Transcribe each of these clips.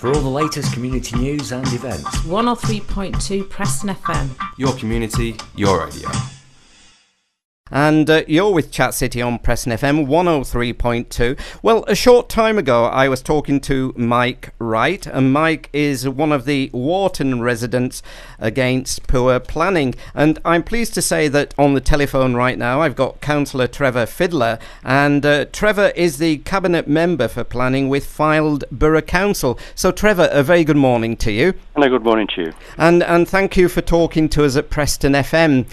For all the latest community news and events. 103.2 Preston FM. Your community, your radio. And you're with Chat City on Preston FM 103.2. Well, a short time ago, I was talking to Mike Wright, and Mike is one of the Warton residents against poor planning. And I'm pleased to say that on the telephone right now, I've got Councillor Cllr Fiddler, and Trevor is the Cabinet Member for Planning with Fylde Borough Council. So, Trevor, a very good morning to you. Hello, good morning to you. And thank you for talking to us at Preston FM.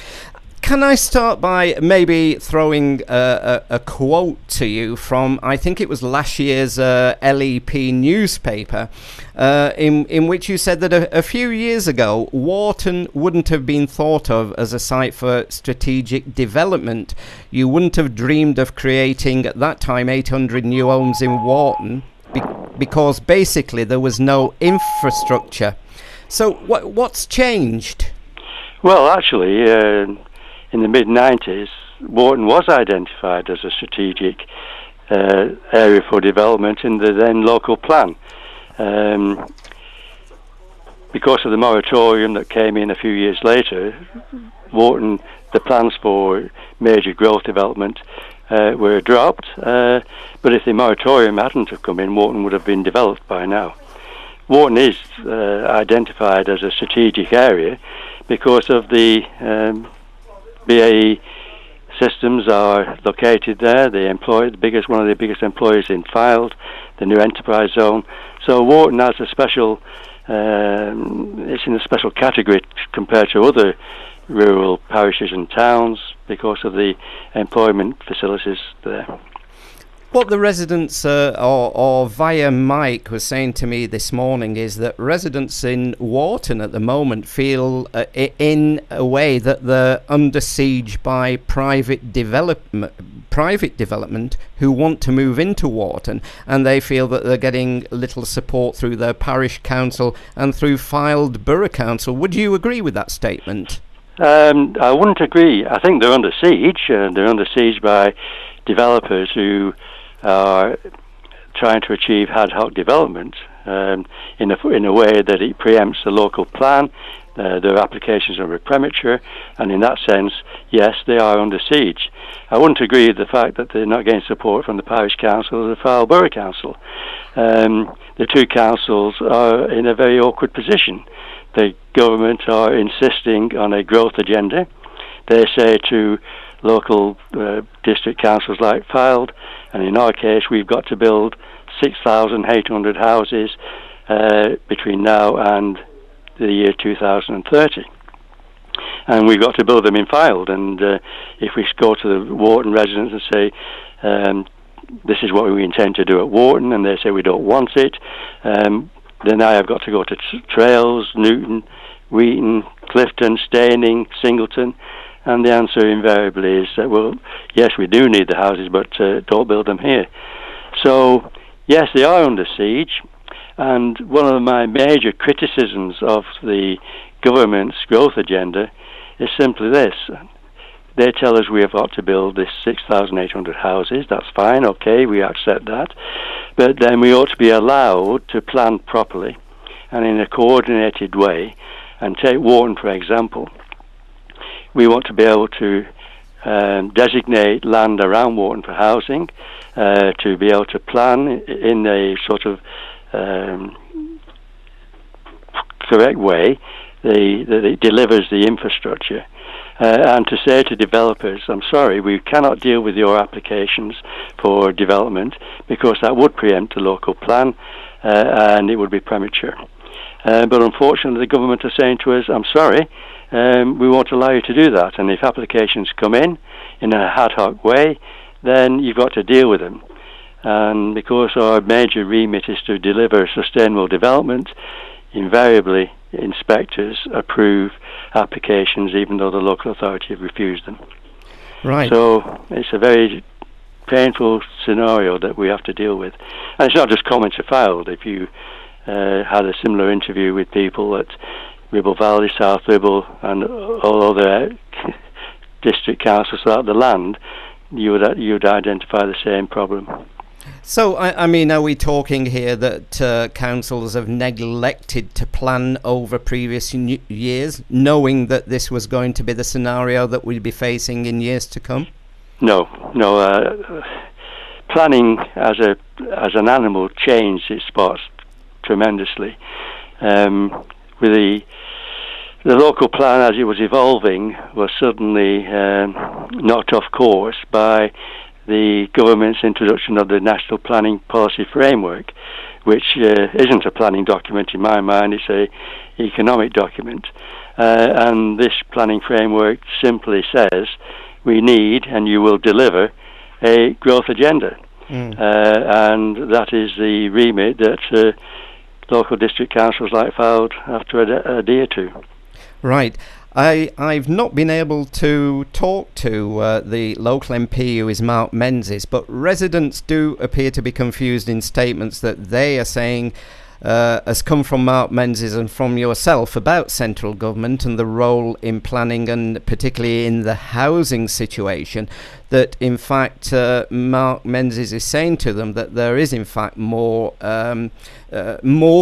Can I start by maybe throwing a quote to you from, I think it was last year's LEP newspaper, in which you said that a few years ago, Warton wouldn't have been thought of as a site for strategic development. You wouldn't have dreamed of creating, at that time, 800 new homes in Warton, because basically there was no infrastructure. So what's changed? Well, actually, in the mid-90s, Warton was identified as a strategic area for development in the then local plan. Because of the moratorium that came in a few years later, Warton, the plans for major growth development were dropped. But if the moratorium hadn't have come in, Warton would have been developed by now. Warton is identified as a strategic area because of the BAE Systems are located there. They employ one of the biggest employers in Fylde, the new enterprise zone. So Warton has a special, it's in a special category compared to other rural parishes and towns because of the employment facilities there. What the residents, or via Mike, was saying to me this morning is that residents in Warton at the moment feel in a way that they're under siege by private development who want to move into Warton, and they feel that they're getting little support through their parish council and through Fylde Borough Council. Would you agree with that statement? I wouldn't agree. I think they're under siege. They're under siege by developers who are trying to achieve ad hoc development in a way that it preempts the local plan. Their applications are premature, and in that sense, yes, they are under siege. I wouldn't agree with the fact that they're not getting support from the parish council or the Fylde Borough Council. The two councils are in a very awkward position. The government are insisting on a growth agenda. They say to local district councils like Fylde, and in our case we've got to build 6,800 houses between now and the year 2030, and we've got to build them in Fylde. And if we go to the Warton residents and say this is what we intend to do at Warton, and they say we don't want it, then I have got to go to Trails, Newton, Wheaton, Clifton, Staining, Singleton. And the answer invariably is that, well, yes, we do need the houses, but don't build them here. So, yes, they are under siege. And one of my major criticisms of the government's growth agenda is simply this. They tell us we have got to build this 6,800 houses. That's fine, okay, we accept that. But then we ought to be allowed to plan properly and in a coordinated way. And take Warton, for example. We want to be able to designate land around Warton for housing, to be able to plan in a sort of correct way that it delivers the infrastructure. And to say to developers, I'm sorry, we cannot deal with your applications for development because that would preempt the local plan and it would be premature. But unfortunately the government are saying to us, I'm sorry, we won't allow you to do that, and if applications come in an ad hoc way, then you've got to deal with them. And because our major remit is to deliver sustainable development, invariably inspectors approve applications even though the local authority have refused them. Right. So it's a very painful scenario that we have to deal with. And it's not just common to Fylde. If you had a similar interview with people at Ribble Valley, South Ribble, and all other district councils throughout the land, you would identify the same problem. So, I mean, are we talking here that councils have neglected to plan over previous years, knowing that this was going to be the scenario that we'd be facing in years to come? No. Planning as an animal changed its spots tremendously. With the local plan as it was evolving was suddenly knocked off course by the government's introduction of the National Planning Policy Framework, which isn't a planning document in my mind, it's an economic document. And this planning framework simply says we need, and you will deliver, a growth agenda. And that is the remit that local district councils like Fylde have to adhere to. Right. I've not been able to talk to the local MP, who is Mark Menzies, but residents do appear to be confused in statements that they are saying has come from Mark Menzies and from yourself about central government and the role in planning, and particularly in the housing situation, that in fact Mark Menzies is saying to them that there is in fact more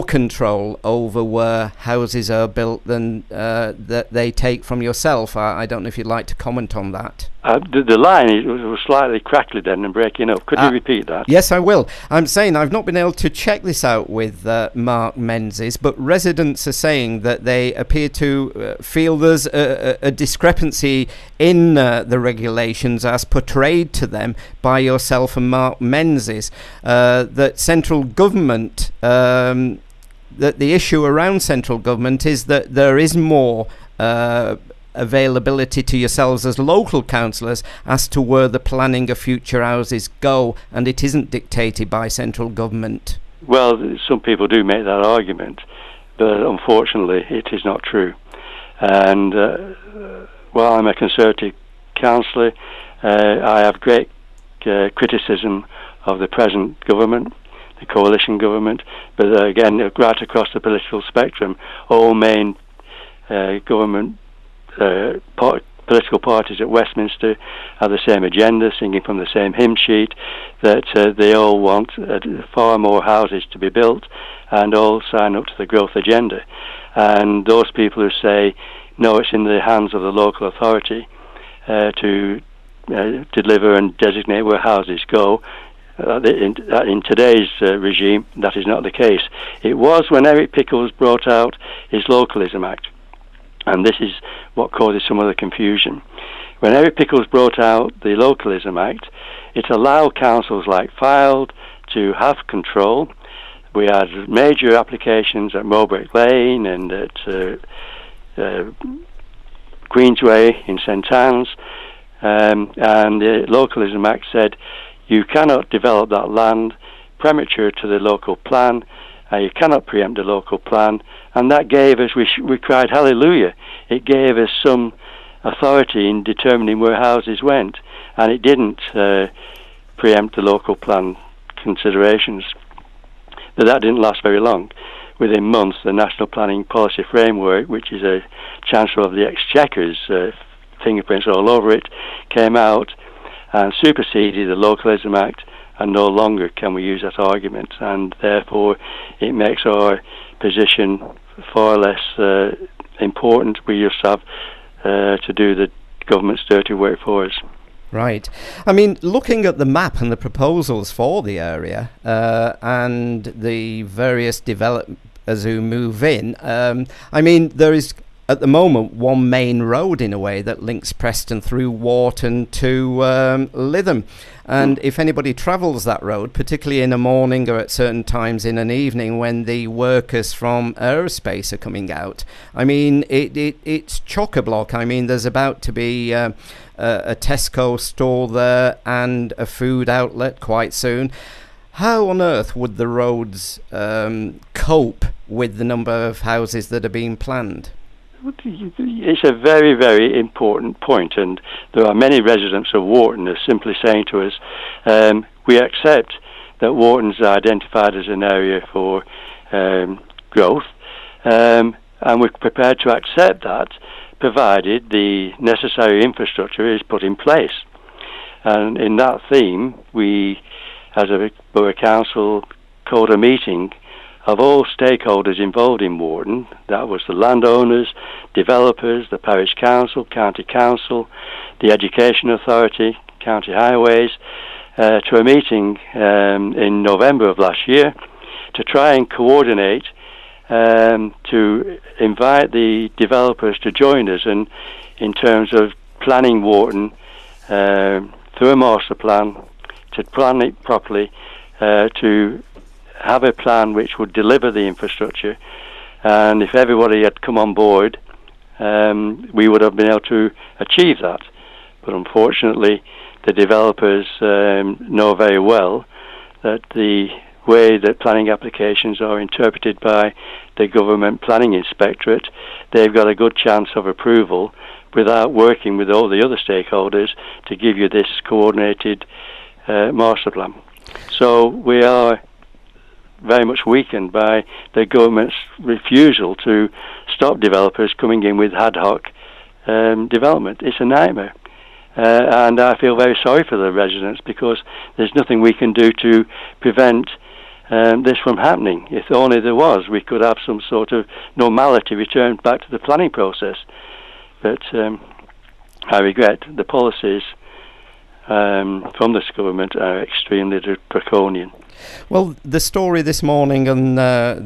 control over where houses are built than that they take from yourself. I don't know if you'd like to comment on that. The line was slightly crackly then and breaking up. Could you repeat that? Yes, I will. I'm saying I've not been able to check this out with Mark Menzies, but residents are saying that they appear to feel there's a discrepancy in the regulations as portrayed to them by yourself and Mark Menzies, that central government, that the issue around central government is that there is more availability to yourselves as local councillors as to where the planning of future houses go, and it isn't dictated by central government. Well, some people do make that argument, but unfortunately it is not true. And while I'm a Conservative councillor, I have great criticism of the present government, the coalition government, but again, right across the political spectrum, all main government political parties at Westminster have the same agenda, singing from the same hymn sheet, that they all want far more houses to be built and all sign up to the growth agenda. And those people who say, no, it's in the hands of the local authority to deliver and designate where houses go, in today's regime, that is not the case. It was when Eric Pickles brought out his Localism Act. And this is what causes some of the confusion. When Eric Pickles brought out the Localism Act, it allowed councils like Fylde to have control. We had major applications at Mowbray Lane and at Queensway in St Anne's, and the Localism Act said you cannot develop that land premature to the local plan. You cannot preempt the local plan, and that gave us, we cried hallelujah, it gave us some authority in determining where houses went, and it didn't preempt the local plan considerations. But that didn't last very long. Within months, the National Planning Policy Framework, which is a Chancellor of the Exchequer's fingerprints all over it, came out and superseded the Localism Act, and no longer can we use that argument, and therefore it makes our position far less important. We just have to do the government's dirty work for us. Right. I mean, looking at the map and the proposals for the area and the various developers who move in, I mean, there is at the moment one main road in a way that links Preston through Warton to Lytham. And if anybody travels that road, particularly in a morning or at certain times in an evening when the workers from aerospace are coming out, I mean, it's chock-a-block. I mean, there's about to be a Tesco store there and a food outlet quite soon. How on earth would the roads cope with the number of houses that are being planned? It's a very, very important point, and there are many residents of Warton who are simply saying to us, we accept that Warton's identified as an area for growth, and we're prepared to accept that, provided the necessary infrastructure is put in place. And in that theme, we as a Borough Council, called a meeting of all stakeholders involved in Warton. That was the landowners, developers, the parish council, county council, the education authority, county highways, to a meeting in November of last year to try and coordinate, to invite the developers to join us, and in terms of planning Warton through a master plan, to plan it properly, to have a plan which would deliver the infrastructure. And if everybody had come on board, we would have been able to achieve that. But unfortunately, the developers know very well that the way that planning applications are interpreted by the Government Planning Inspectorate, they've got a good chance of approval without working with all the other stakeholders to give you this coordinated master plan. So we are very much weakened by the government's refusal to stop developers coming in with ad hoc development. It's a nightmare. And I feel very sorry for the residents, because there's nothing we can do to prevent this from happening. If only there was, we could have some sort of normality returned back to the planning process. But I regret the policies from this government are extremely draconian. Well, the story this morning and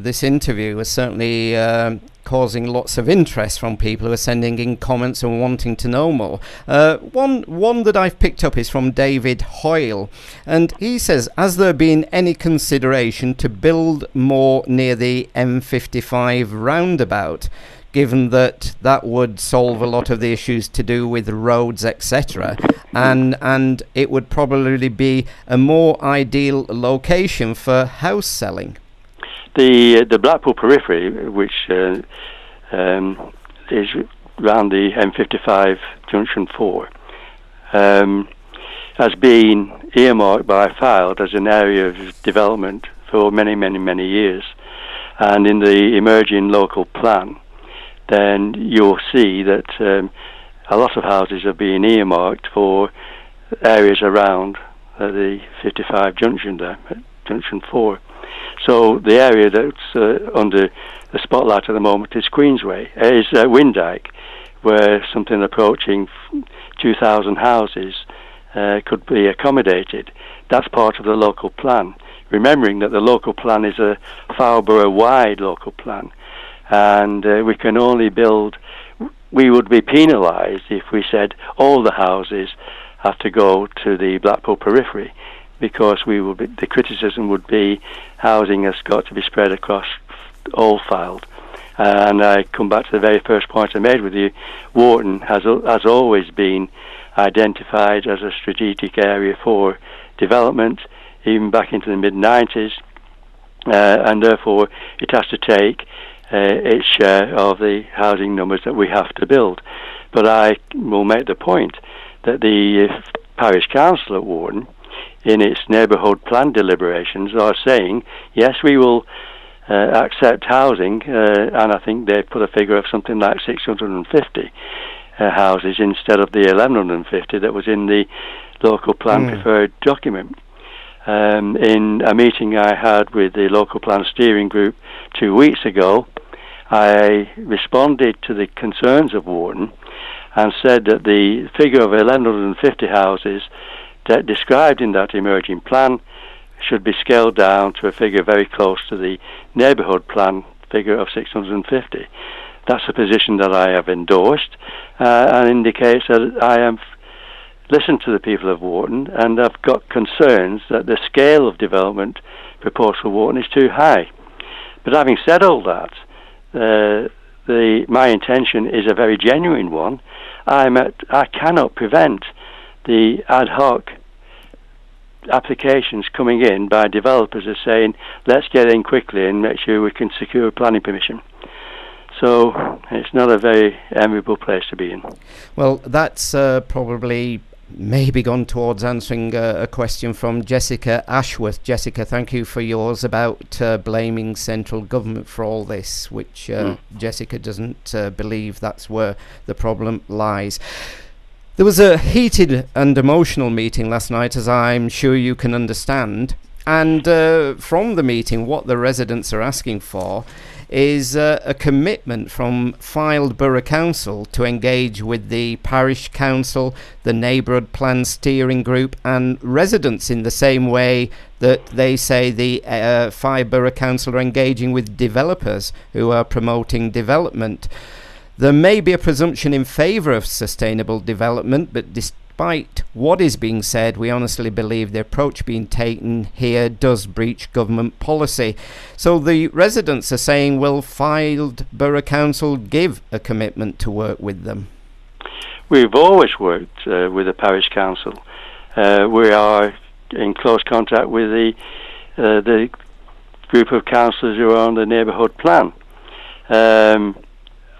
this interview is certainly causing lots of interest from people who are sending in comments and wanting to know more. One that I've picked up is from David Hoyle, and he says, has there been any consideration to build more near the M55 roundabout, given that that would solve a lot of the issues to do with roads, etc., and it would probably be a more ideal location for house selling? The Blackpool periphery, which is around the M55 Junction 4, has been earmarked by Fylde as an area of development for many, many, many years. And in the emerging local plan, then you'll see that a lot of houses are being earmarked for areas around the 55 junction there, Junction 4. So the area that's under the spotlight at the moment is Queensway, is Windyke, where something approaching 2,000 houses could be accommodated. That's part of the local plan. Remembering that the local plan is a Fylde-wide local plan, and we can only build. We would be penalised if we said all the houses have to go to the Blackpool periphery, because we would be, the criticism would be housing has got to be spread across all Fylde. And I come back to the very first point I made with you. Warton has always been identified as a strategic area for development, even back into the mid-90s, and therefore it has to take its share of the housing numbers that we have to build. But I will make the point that the parish council at Warton, in its neighbourhood plan deliberations, are saying, yes, we will accept housing, and I think they put a figure of something like 650 houses instead of the 1,150 that was in the local plan preferred document. In a meeting I had with the local plan steering group 2 weeks ago, I responded to the concerns of Warton and said that the figure of 1,150 houses that described in that emerging plan should be scaled down to a figure very close to the neighbourhood plan figure of 650. That's a position that I have endorsed, and indicates that I have listened to the people of Warton, and I've got concerns that the scale of development proposed for Warton is too high. But having said all that, my intention is a very genuine one. I cannot prevent the ad hoc applications coming in by developers are saying, let's get in quickly and make sure we can secure planning permission. So it's not a very enviable place to be in. Well, that's probably maybe gone towards answering a question from Jessica Ashworth. Jessica, thank you for yours about blaming central government for all this, which Jessica doesn't believe that's where the problem lies. There was a heated and emotional meeting last night, as I'm sure you can understand. And from the meeting, what the residents are asking for is a commitment from Fylde Borough Council to engage with the parish council, the neighbourhood plan steering group and residents in the same way that they say the Fylde Borough Council are engaging with developers who are promoting development. There may be a presumption in favour of sustainable development, but despite what is being said, we honestly believe the approach being taken here does breach government policy. So the residents are saying, will Fylde Borough Council give a commitment to work with them? We've always worked with the parish council. We are in close contact with the group of councillors who are on the neighbourhood plan.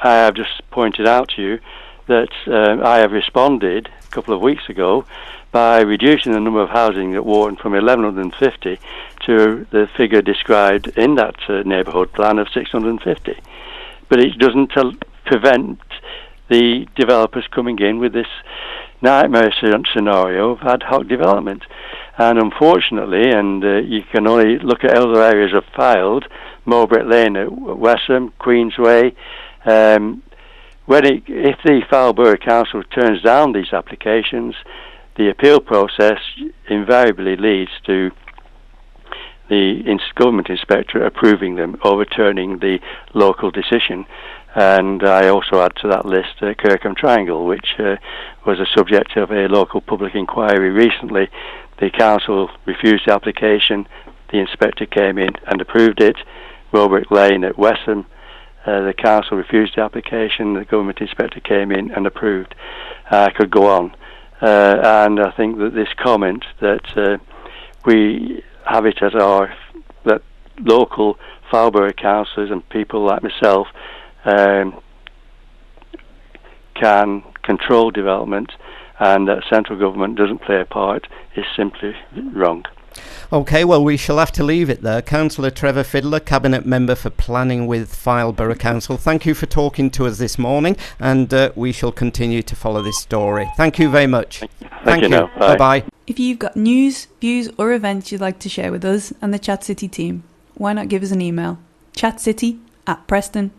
I have just pointed out to you that I have responded a couple of weeks ago by reducing the number of housing at Warton from 1,150 to the figure described in that neighbourhood plan of 650. But it doesn't prevent the developers coming in with this nightmare scenario of ad hoc development. And unfortunately, and you can only look at other areas of Fylde, Mowbray Lane at Westham, Queensway, if the Fylde Borough Council turns down these applications, the appeal process invariably leads to the government inspector approving them, overturning the local decision. And I also add to that list Kirkham Triangle, which was a subject of a local public inquiry recently. The council refused the application, the inspector came in and approved it. Mowbray Lane at Westham, the council refused the application, the government inspector came in and approved. I could go on. And I think that this comment that we have it as that local Fylde Borough councillors and people like myself can control development and that central government doesn't play a part is simply wrong. OK, well, we shall have to leave it there. Councillor Cllr Fiddler, Cabinet Member for Planning with Fylde Borough Council, thank you for talking to us this morning, and we shall continue to follow this story. Thank you very much. Thank you. Bye-bye. If you've got news, views or events you'd like to share with us and the Chat City team, why not give us an email? chatcity@preston.fm